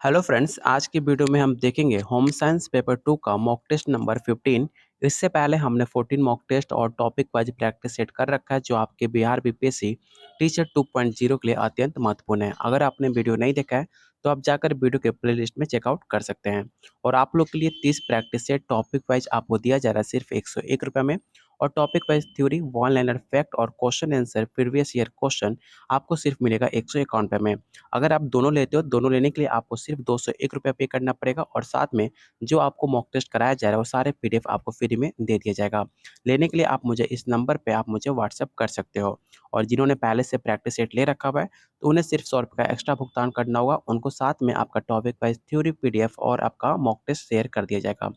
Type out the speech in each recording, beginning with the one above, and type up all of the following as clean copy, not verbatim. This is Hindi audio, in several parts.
हेलो फ्रेंड्स, आज की वीडियो में हम देखेंगे होम साइंस पेपर 2 का मॉक टेस्ट नंबर 15। इससे पहले हमने 14 मॉक टेस्ट और टॉपिक वाइज प्रैक्टिस सेट कर रखा है जो आपके बिहार बीपीएससी टीचर 2.0 के लिए अत्यंत महत्वपूर्ण है। अगर आपने वीडियो नहीं देखा है तो आप जाकर वीडियो के प्लेलिस्ट में चेकआउट कर सकते हैं। और आप लोग के लिए 30 प्रैक्टिस सेट टॉपिक वाइज आपको दिया जा रहा है सिर्फ 101 रुपये में। और topic wise theory, one liner fact और question answer previous year question आपको सिर्फ मिलेगा 151 रुपये में। अगर आप दोनों लेते हो, दोनों लेने के लिए आपको सिर्फ 201 रुपये पे करना पड़ेगा और साथ में जो आपको मॉक टेस्ट कराया जा रहा है वो सारे पीडीएफ आपको फ्री में दे दिया जाएगा। लेने के लिए आप मुझे इस नंबर पे आप मुझे व्हाट्सएप कर सकते हो। और जिन्होंने पहले से प्रैक्टिस सेट ले रखा हुआ है तो उन्हें सिर्फ 100 रुपये का एक्स्ट्रा भुगतान करना होगा। उनको साथ में आपका टॉपिक वाइज थ्योरी पीडीएफ और आपका मॉक टेस्ट शेयर कर दिया जाएगा।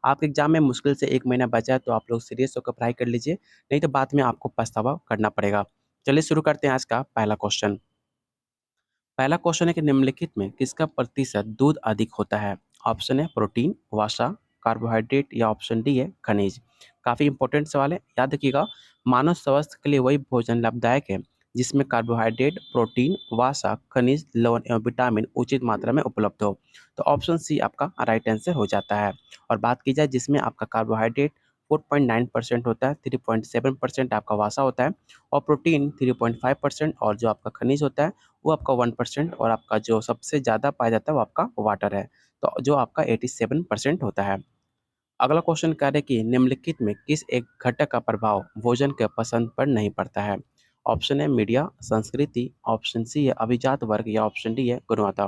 आपके एग्जाम में मुश्किल से 1 महीना बचा है तो आप लोग सीरियस होकर पढ़ाई कर लीजिए, नहीं तो बाद में आपको पछतावा करना पड़ेगा। चलिए शुरू करते हैं आज का पहला क्वेश्चन। पहला क्वेश्चन है कि निम्नलिखित में किसका प्रतिशत दूध अधिक होता है? ऑप्शन है प्रोटीन, वसा, कार्बोहाइड्रेट या ऑप्शन डी है खनिज। काफ़ी इंपॉर्टेंट सवाल है, याद रखिएगा। मानव स्वास्थ्य के लिए वही भोजन लाभदायक है जिसमें कार्बोहाइड्रेट, प्रोटीन, वसा, खनिज, लवण एवं विटामिन उचित मात्रा में उपलब्ध हो। तो ऑप्शन सी आपका राइट आंसर हो जाता है। और बात की जाए जिसमें आपका कार्बोहाइड्रेट 4.9% होता है, 3.7% आपका वसा होता है और प्रोटीन 3.5% और जो आपका खनिज होता है वो आपका 1% और आपका जो सबसे ज़्यादा पाया जाता है वो आपका वाटर है, तो जो आपका 87% होता है। अगला क्वेश्चन कह रहे हैं कि निम्नलिखित में किस एक घटक का प्रभाव भोजन के पसंद पर नहीं पड़ता है? ऑप्शन है मीडिया, संस्कृति, ऑप्शन सी है अभिजात वर्ग या ऑप्शन डी है गुणवत्ता।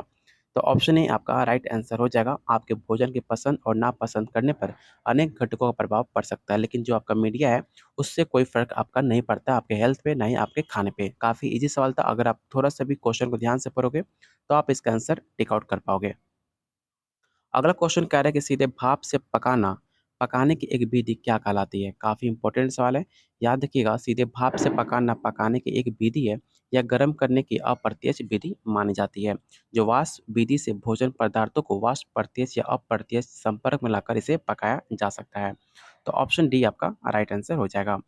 तो ऑप्शन ए आपका राइट आंसर हो जाएगा। आपके भोजन की पसंद और नापसंद करने पर अनेक घटकों का प्रभाव पड़ सकता है, लेकिन जो आपका मीडिया है उससे कोई फर्क आपका नहीं पड़ता आपके हेल्थ पे, ना ही आपके खाने पे। काफ़ी इजी सवाल था, अगर आप थोड़ा सा भी क्वेश्चन को ध्यान से पढ़ोगे तो आप इसका आंसर टिक आउट कर पाओगे। अगला क्वेश्चन कह रहा है कि सीधे भाप से पकाने की एक विधि क्या कहलाती है? काफ़ी इंपॉर्टेंट सवाल है, याद रखिएगा। सीधे भाप से पकाने की एक विधि है या गर्म करने की अप्रत्यक्ष विधि मानी जाती है। जो वाष्प विधि से भोजन पदार्थों को वाष्प प्रत्यक्ष या अप्रत्यक्ष संपर्क में लाकर इसे पकाया जा सकता है। तो ऑप्शन डी आपका राइट आंसर हो जाएगा।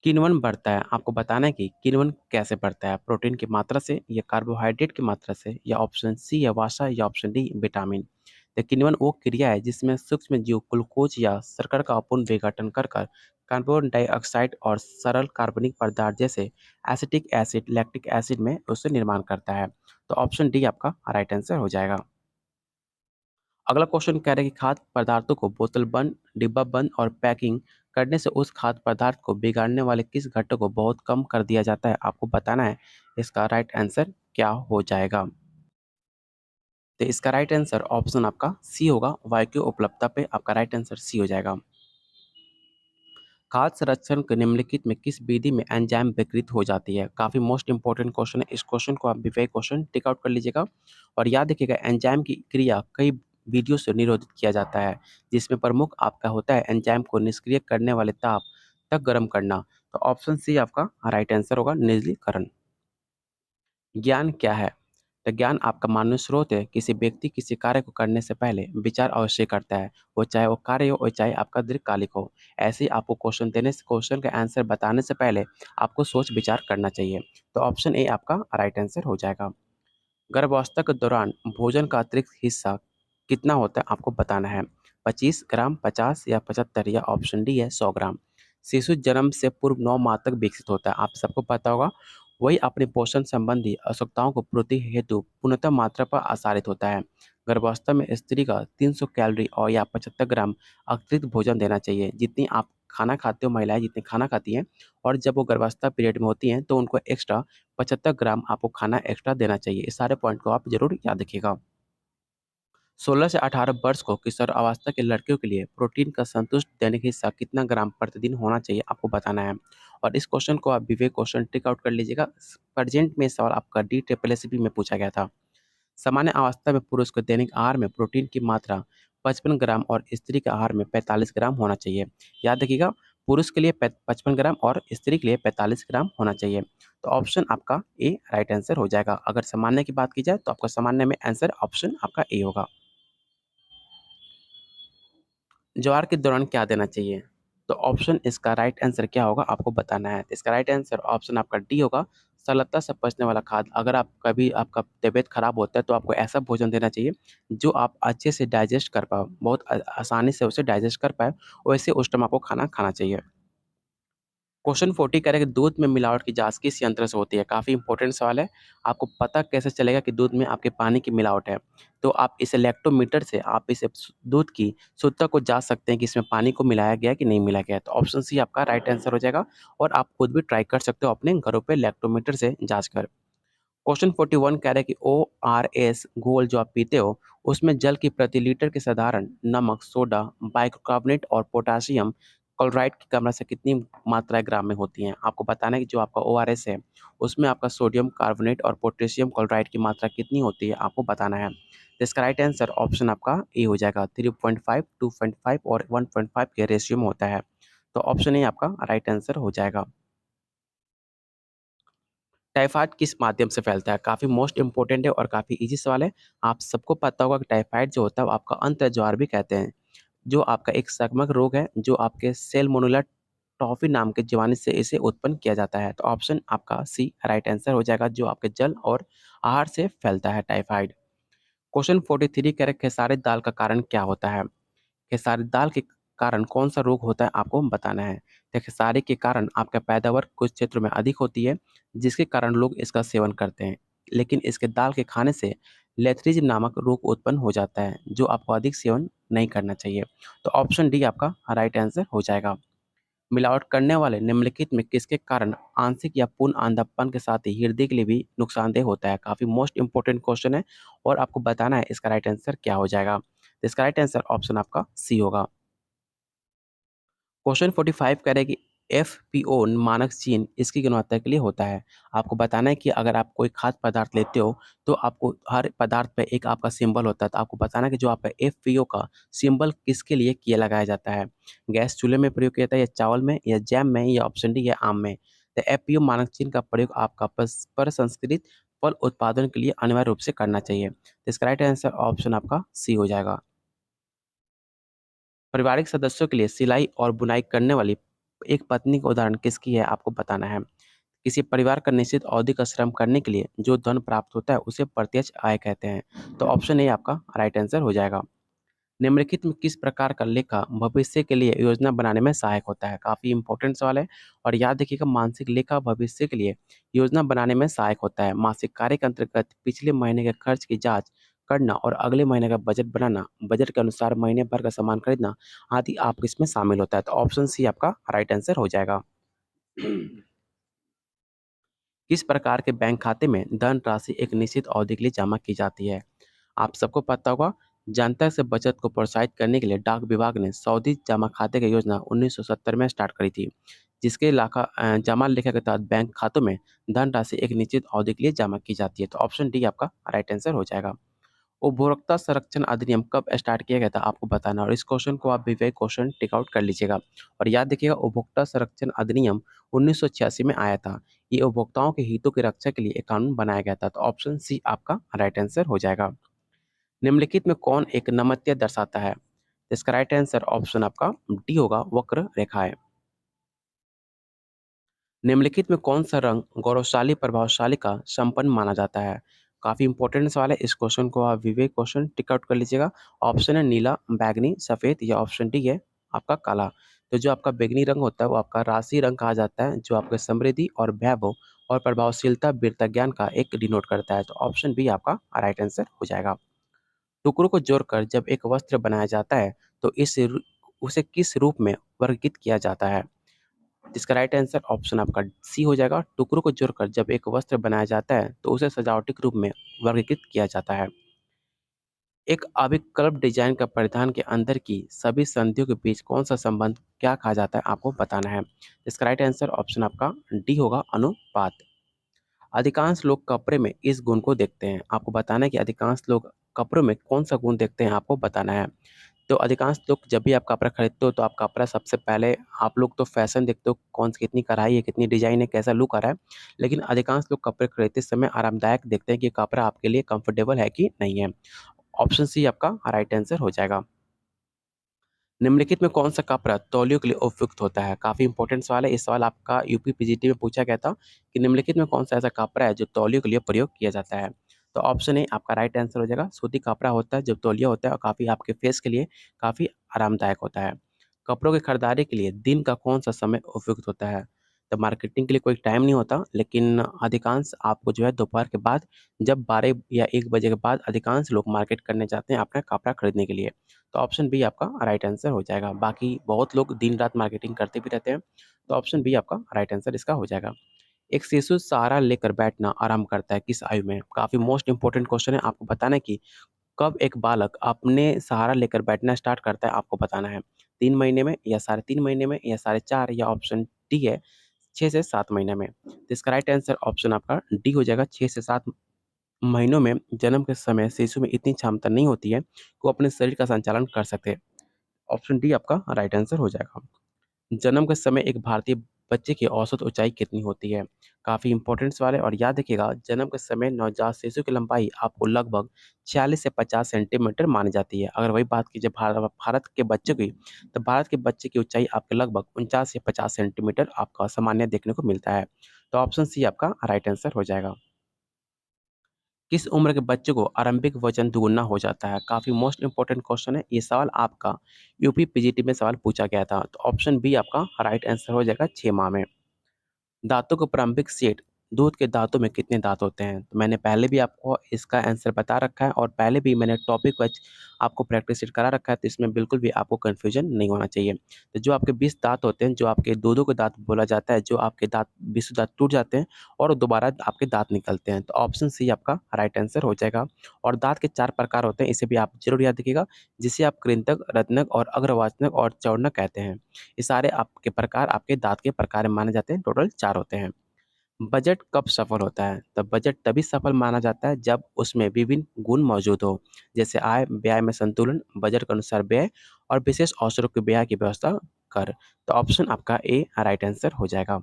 किण्वन बढ़ता है, आपको बताना है कि किण्वन कैसे बढ़ता है? प्रोटीन की मात्रा से या कार्बोहाइड्रेट की मात्रा से या ऑप्शन सी है वसा या ऑप्शन डी विटामिन। तो किण्वन वो क्रिया है जिसमें सूक्ष्म जीव ग्लूकोज या शर्करा का अपूर्ण विघटन कर कर कार्बन डाइऑक्साइड और सरल कार्बनिक पदार्थ जैसे एसिटिक एसिड, लैक्टिक एसिड में उससे निर्माण करता है। तो ऑप्शन डी आपका राइट आंसर हो जाएगा। अगला क्वेश्चन कह रहा है कि खाद्य पदार्थों को बोतल बंद, डिब्बा बंद और पैकिंग करने से उस खाद्य पदार्थ को बिगाड़ने वाले किस घटक को बहुत कम कर दिया जाता है? आपको बताना है इसका राइट आंसर क्या हो जाएगा। तो इसका राइट आंसर ऑप्शन आपका सी होगा, वायु की उपलब्धता पे आपका राइट आंसर सी हो जाएगा। खाद्य संरक्षण के निम्नलिखित में किस विधि में एंजाइम विकृत हो जाती है? काफ़ी मोस्ट इंपॉर्टेंट क्वेश्चन है, इस क्वेश्चन को आप विवेक क्वेश्चन टिक आउट कर लीजिएगा। और याद रखिएगा एंजाइम की क्रिया कई विधियों से निरोधित किया जाता है, जिसमें प्रमुख आपका होता है एंजाइम को निष्क्रिय करने वाले ताप तक गर्म करना। तो ऑप्शन सी आपका राइट आंसर होगा, निर्जलीकरण। ज्ञान क्या है? तो ज्ञान आपका मानवीय स्रोत है। किसी व्यक्ति किसी कार्य को करने से पहले विचार अवश्य करता है, वो चाहे वो कार्य हो और चाहे आपका दीर्घकालिक हो। ऐसे ही आपको क्वेश्चन देने से, क्वेश्चन का आंसर बताने से पहले आपको सोच विचार करना चाहिए। तो ऑप्शन ए आपका राइट आंसर हो जाएगा। गर्भावस्था के दौरान भोजन का अतिरिक्त हिस्सा कितना होता है आपको बताना है? 25 ग्राम, 50 या 75 या ऑप्शन डी है 100 ग्राम। शिशु जन्म से पूर्व 9 माह तक विकसित होता है, आप सबको पता होगा। वही अपने पोषण संबंधी आवश्यकताओं को पूर्ति हेतु पूर्णतः मात्रा पर आधारित होता है। गर्भावस्था में स्त्री का 300 कैलोरी और या 75 ग्राम अतिरिक्त भोजन देना चाहिए, जितनी आप खाना खाते हो, महिलाएं जितनी खाना खाती हैं। और जब वो गर्भावस्था पीरियड में होती हैं तो उनको एक्स्ट्रा 75 ग्राम आपको खाना एक्स्ट्रा देना चाहिए। इस सारे पॉइंट को आप ज़रूर याद रखिएगा। 16 से 18 वर्ष को किशोरावस्था के लड़कियों के लिए प्रोटीन का संतुष्ट दैनिक हिस्सा कितना ग्राम प्रतिदिन होना चाहिए आपको बताना है। और इस क्वेश्चन को आप विवेक क्वेश्चन टिक आउट कर लीजिएगा। प्रेजेंट में सवाल आपका डी ट्रिपल एस में पूछा गया था। सामान्य अवस्था में पुरुष को दैनिक आहार में प्रोटीन की मात्रा 55 ग्राम और स्त्री के आहार में 45 ग्राम होना चाहिए। याद रखिएगा, पुरुष के लिए 55 ग्राम और स्त्री के लिए 45 ग्राम होना चाहिए। तो ऑप्शन आपका ए राइट आंसर हो जाएगा। अगर सामान्य की बात की जाए तो आपका सामान्य में आंसर ऑप्शन आपका ए होगा। ज्वार के दौरान क्या देना चाहिए? तो ऑप्शन इसका राइट आंसर क्या होगा आपको बताना है। तो इसका राइट आंसर ऑप्शन आपका डी होगा, सरलता से पचने वाला खाद्य, अगर आप कभी आपका तबीयत खराब होता है तो आपको ऐसा भोजन देना चाहिए जो आप अच्छे से डाइजेस्ट कर पाओ, बहुत आसानी से उसे डाइजेस्ट कर पाएँ, वैसे उस टाइम आपको खाना खाना चाहिए। क्वेश्चन 40 कह रहा है कि दूध में मिलावट की जाँच किस यंत्र से होती है? काफ़ी इंपॉर्टेंट सवाल है। आपको पता कैसे चलेगा कि दूध में आपके पानी की मिलावट है? तो आप इसे लैक्टोमीटर से आप इसे दूध की शुद्धता को जाँच सकते हैं कि इसमें पानी को मिलाया गया है कि नहीं मिलाया गया है। तो ऑप्शन सी आपका राइट आंसर हो जाएगा और आप खुद भी ट्राई कर सकते हो अपने घरों पे लैक्टोमीटर से जाँच कर। क्वेश्चन 41 कह रहा है कि ओआरएस घोल जो आप पीते हो, उसमें जल की प्रति लीटर के साधारण नमक, सोडा, बाइकार्बोनेट और पोटेशियम क्लोराइड की क्रमशः से कितनी मात्राएँ ग्राम में होती हैं? आपको बताना है कि जो आपका ओआरएस है, उसमें आपका सोडियम कार्बोनेट और पोटेशियम क्लोराइड की मात्रा कितनी होती है, आपको बताना है। तो इसका राइट आंसर ऑप्शन आपका ए हो जाएगा। 3.5, 2.5 और 1.5 के रेशियो में होता है। तो ऑप्शन ए आपका राइट आंसर हो जाएगा। टाइफाइड किस माध्यम से फैलता है? काफ़ी मोस्ट इम्पोर्टेंट है और काफ़ी ईज़ी सवाल है। आप सबको पता होगा कि टाइफाइड जो होता है वो आपका अंतर्ज्वार भी कहते हैं, जो आपका एक संक्रामक रोग है जो आपके सैल्मोनेला टाइफी नाम के जीवाणु से इसे उत्पन्न किया जाता है। तो ऑप्शन आपका सी राइट आंसर हो जाएगा, जो आपके जल और आहार से फैलता है टाइफाइड। क्वेश्चन 43 कह रहे खेसारी दाल का कारण क्या होता है? खेसारी दाल के कारण कौन-सा रोग होता है आपको बताना है। तो खेसारी के कारण आपका पैदावार कुछ क्षेत्रों में अधिक होती है, जिसके कारण लोग इसका सेवन करते हैं। लेकिन इसके दाल के खाने से लेथरिज नामक रोग उत्पन्न हो जाता है, जो आपको अधिक सेवन नहीं करना चाहिए। तो ऑप्शन डी आपका राइट आंसर हो जाएगा। मिलावट करने वाले निम्नलिखित में किसके कारण आंशिक या पूर्ण अंधापन के साथ ही हृदय के लिए भी नुकसानदेह होता है? काफ़ी मोस्ट इंपोर्टेंट क्वेश्चन है और आपको बताना है इसका राइट आंसर क्या हो जाएगा। तो इसका राइट आंसर ऑप्शन आपका सी होगा। क्वेश्चन 45 कह रहा है कि एफपीओ मानक चीन इसकी गुणवत्ता के लिए होता है। आपको बताना है कि अगर आप कोई खाद्य पदार्थ लेते हो, तो आपको हर पदार्थ पे एक आपका सिंबल होता है। तो आपको बताना है कि जो आपका एफपीओ का सिंबल किसके लिए किया लगाया जाता है? गैस चूल्हे में प्रयोग किया जाता है या चावल में या जैम में या ऑप्शन डी या आम में? तो एफपीओ मानक चीन का प्रयोग आपका प्रसंस्कृत फल उत्पादन के लिए अनिवार्य रूप से करना चाहिए। तो इसका राइट आंसर ऑप्शन आपका सी हो जाएगा। पारिवारिक सदस्यों के लिए सिलाई और बुनाई करने वाली एक पत्नी का उदाहरण किसकी है आपको बताना है। किसी परिवार का निश्चित अवधि का श्रम करने के लिए जो धन प्राप्त होता है उसे प्रत्यक्ष आय कहते हैं। तो ऑप्शन ए आपका राइट आंसर हो जाएगा। निम्नलिखित में किस प्रकार का लेखा भविष्य के लिए योजना बनाने में सहायक होता है? काफ़ी इंपॉर्टेंट सवाल है और याद रखिएगा, मानसिक लेखा भविष्य के लिए योजना बनाने में सहायक होता है। मासिक कार्य के अंतर्गत पिछले महीने के खर्च की जांच करना और अगले महीने का बजट बनाना, बजट के अनुसार महीने भर का सामान खरीदना आदि आप इसमें शामिल होता है। तो ऑप्शन सी आपका राइट आंसर हो जाएगा। किस प्रकार के बैंक खाते में धनराशि एक निश्चित अवधि के लिए जमा की जाती है? आप सबको पता होगा, जनता से बचत को प्रोत्साहित करने के लिए डाक विभाग ने सावधि जमा खाते की योजना 1970 में स्टार्ट करी थी, जिसके जमा लेखा के तहत बैंक खातों में धनराशि एक निश्चित अवधि के लिए जमा की जाती है। तो ऑप्शन डी आपका राइट आंसर हो जाएगा। उपभोक्ता संरक्षण अधिनियम कब स्टार्ट किया गया था आपको बताना, और इस क्वेश्चन को आप विवेक क्वेश्चन टिक आउट कर लीजिएगा। और याद रखिएगा, उपभोक्ता संरक्षण अधिनियम 1986 में आया था। ये उपभोक्ताओं के हितों की रक्षा के लिए एक कानून बनाया गया था। तो ऑप्शन सी आपका राइट आंसर हो जाएगा। निम्नलिखित में कौन एक नमत्य दर्शाता है? इसका राइट आंसर ऑप्शन आपका डी होगा, वक्र रेखाएं। निम्नलिखित में कौन सा रंग गौरवशाली प्रभावशाली का संपन्न माना जाता है? काफ़ी इंपॉर्टेंट सवाल है, इस क्वेश्चन को आप विवेक क्वेश्चन टिक आउट कर लीजिएगा। ऑप्शन है नीला, बैगनी, सफ़ेद या ऑप्शन डी है आपका काला। तो जो आपका बैगनी रंग होता है वो आपका राशि रंग कहा जाता है, जो आपके समृद्धि और वैभव और प्रभावशीलता वीरता ज्ञान का एक डिनोट करता है। तो ऑप्शन बी आपका राइट आंसर हो जाएगा। टुकड़ों को जोड़कर जब एक वस्त्र बनाया जाता है तो उसे किस रूप में वर्गीकृत किया जाता है? इसका राइट आंसर ऑप्शन आपका सी हो जाएगा। टुकड़ों को जोड़कर जब एक वस्त्र बनाया जाता है तो उसे सजावटी रूप में वर्गीकृत किया जाता है। एक अभिकल्प डिजाइन का परिधान के अंदर की सभी संधियों के बीच कौन सा संबंध क्या कहा जाता है आपको बताना है। इसका राइट आंसर ऑप्शन आपका डी होगा, अनुपात। अधिकांश लोग कपड़े में इस गुण को देखते हैं। आपको बताना है कि अधिकांश लोग कपड़ों में कौन सा गुण देखते हैं आपको बताना है। तो अधिकांश लोग जब भी आप कपड़ा खरीदते हो तो आप कपड़ा सबसे पहले आप लोग तो फैशन देखते हो, कौन सी कितनी कढ़ाई है, कितनी डिजाइन है, कैसा लुक आ रहा है। लेकिन अधिकांश लोग कपड़े खरीदते समय आरामदायक देखते हैं कि कपड़ा आपके लिए कंफर्टेबल है कि नहीं है। ऑप्शन सी आपका राइट आंसर हो जाएगा। निम्नलिखित में कौन-सा कपड़ा तौलियों के लिए उपयुक्त होता है? काफ़ी इंपॉर्टेंट सवाल है। ये सवाल आपका यूपी पीजीटी में पूछा गया था कि निम्नलिखित में कौन-सा ऐसा कपड़ा है जो तौलियों के लिए प्रयोग किया जाता है? तो ऑप्शन ए आपका राइट आंसर हो जाएगा, सूती कपड़ा होता है जो तौलिया होता है और काफ़ी आपके फेस के लिए काफ़ी आरामदायक होता है। कपड़ों की खरीदारी के लिए दिन का कौन-सा समय उपयुक्त होता है? तो मार्केटिंग के लिए कोई टाइम नहीं होता, लेकिन अधिकांश आपको जो है दोपहर के बाद जब 12 या 1 बजे के बाद अधिकांश लोग मार्केट करने जाते हैं अपना कपड़ा खरीदने के लिए। तो ऑप्शन बी आपका राइट आंसर हो जाएगा। बाकी बहुत लोग दिन-रात मार्केटिंग करते भी रहते हैं, तो ऑप्शन बी आपका राइट आंसर इसका हो जाएगा। एक शिशु सहारा लेकर बैठना आराम करता है किस आयु में? काफ़ी मोस्ट इम्पोर्टेंट क्वेश्चन है, आपको बताना है कि कब एक बालक अपने सहारा लेकर बैठना स्टार्ट करता है, आपको बताना है। 3 महीने में या साढ़े 3 महीने में या साढ़े 4 या ऑप्शन डी है 6 से 7 महीने में। तो इसका राइट आंसर ऑप्शन आपका डी हो जाएगा, 6 से 7 महीनों में जन्म के समय शिशु में इतनी क्षमता नहीं होती है कि वो अपने शरीर का संचालन कर सके। ऑप्शन डी आपका राइट आंसर हो जाएगा। जन्म के समय एक भारतीय बच्चे की औसत ऊँचाई कितनी होती है? काफ़ी इंपॉर्टेंट सवाल है और याद रखिएगा जन्म के समय नवजात शिशु की लंबाई आपको लगभग 46 से 50 सेंटीमीटर मानी जाती है। अगर वही बात कीजिए भारत के बच्चे की, तो भारत के बच्चे की ऊँचाई आपके लगभग 49 से 50 सेंटीमीटर आपका सामान्य देखने को मिलता है। तो ऑप्शन सी आपका राइट आंसर हो जाएगा। किस उम्र के बच्चे को आरंभिक वजन दुगुना हो जाता है? काफ़ी मोस्ट इम्पोर्टेंट क्वेश्चन है। ये सवाल आपका यूपी पीजीटी में सवाल पूछा गया था। तो ऑप्शन बी आपका राइट आंसर हो जाएगा 6 माह में। दाँतों का प्रारंभिक सेट, दूध के दाँतों में कितने दाँत होते हैं? तो मैंने पहले भी आपको इसका आंसर बता रखा है और पहले भी मैंने टॉपिक वाइज़ आपको प्रैक्टिस सेट करा रखा है, तो इसमें बिल्कुल भी आपको कन्फ्यूजन नहीं होना चाहिए। तो जो आपके 20 दाँत होते हैं, जो आपके दो-दो के दाँत बोला जाता है, जो आपके दाँत 20 दाँत टूट जाते हैं और दोबारा आपके दाँत निकलते हैं। तो ऑप्शन सी आपका राइट आंसर हो जाएगा और दाँत के 4 प्रकार होते हैं, इसे भी आप ज़रूर याद रखिएगा, जिसे आप कृंतक, रत्नक और अग्रवासनक और चौड़नक कहते हैं। ये सारे आपके प्रकार आपके दाँत के प्रकार माने जाते हैं, टोटल 4 होते हैं। बजट कब सफल होता है? तो बजट तभी सफल माना जाता है जब उसमें विभिन्न गुण मौजूद हो, जैसे आय, व्यय में संतुलन, बजट के अनुसार व्यय और विशेष अवसरों के व्यय की व्यवस्था कर। तो ऑप्शन आपका ए राइट आंसर हो जाएगा।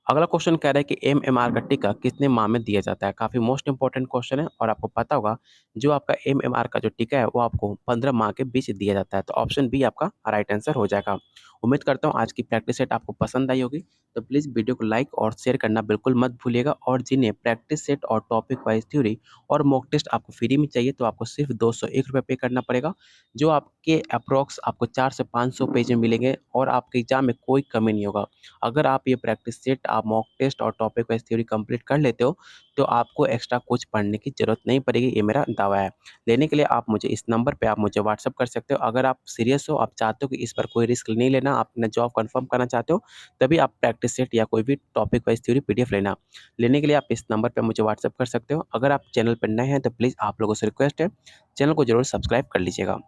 अगला क्वेश्चन कह रहा है कि एमएमआर का टीका कितने माह में दिया जाता है? काफ़ी मोस्ट इम्पोर्टेंट क्वेश्चन है और आपको पता होगा जो आपका एमएमआर का जो टीका है वो आपको 15 माह के बीच दिया जाता है। तो ऑप्शन बी आपका राइट आंसर हो जाएगा। उम्मीद करता हूँ आज की प्रैक्टिस सेट आपको पसंद आई होगी। तो प्लीज़ वीडियो को लाइक और शेयर करना बिल्कुल मत भूलिएगा और जिन्हें प्रैक्टिस सेट और टॉपिक वाइज़ थ्योरी और मॉक टेस्ट आपको फ्री में चाहिए तो आपको सिर्फ ₹201 पे करना पड़ेगा, जो आपके अप्रॉक्स आपको 4 से 500 पेज में मिलेंगे और आपके एग्ज़ाम में कोई कमी नहीं होगा। अगर आप ये प्रैक्टिस सेट, आप मॉक टेस्ट और टॉपिक वाइज़ थ्योरी कंप्लीट कर लेते हो, तो आपको एक्स्ट्रा कुछ पढ़ने की ज़रूरत नहीं पड़ेगी, ये मेरा दावा है। लेने के लिए आप मुझे इस नंबर पे आप मुझे व्हाट्सएप कर सकते हो। अगर आप सीरियस हो, आप चाहते हो कि इस पर कोई रिस्क नहीं लेना, आप अपना जॉब कन्फर्म करना चाहते हो, तभी आप प्रैक्टिस सेट या कोई भी टॉपिक वाइज़ थ्योरी पीडीएफ लेना। लेने के लिए आप इस नंबर पे मुझे व्हाट्सएप कर सकते हो। अगर आप चैनल पर नए हैं, तो प्लीज़ आप लोगों से रिक्वेस्ट है, चैनल को ज़रूर सब्सक्राइब कर लीजिएगा।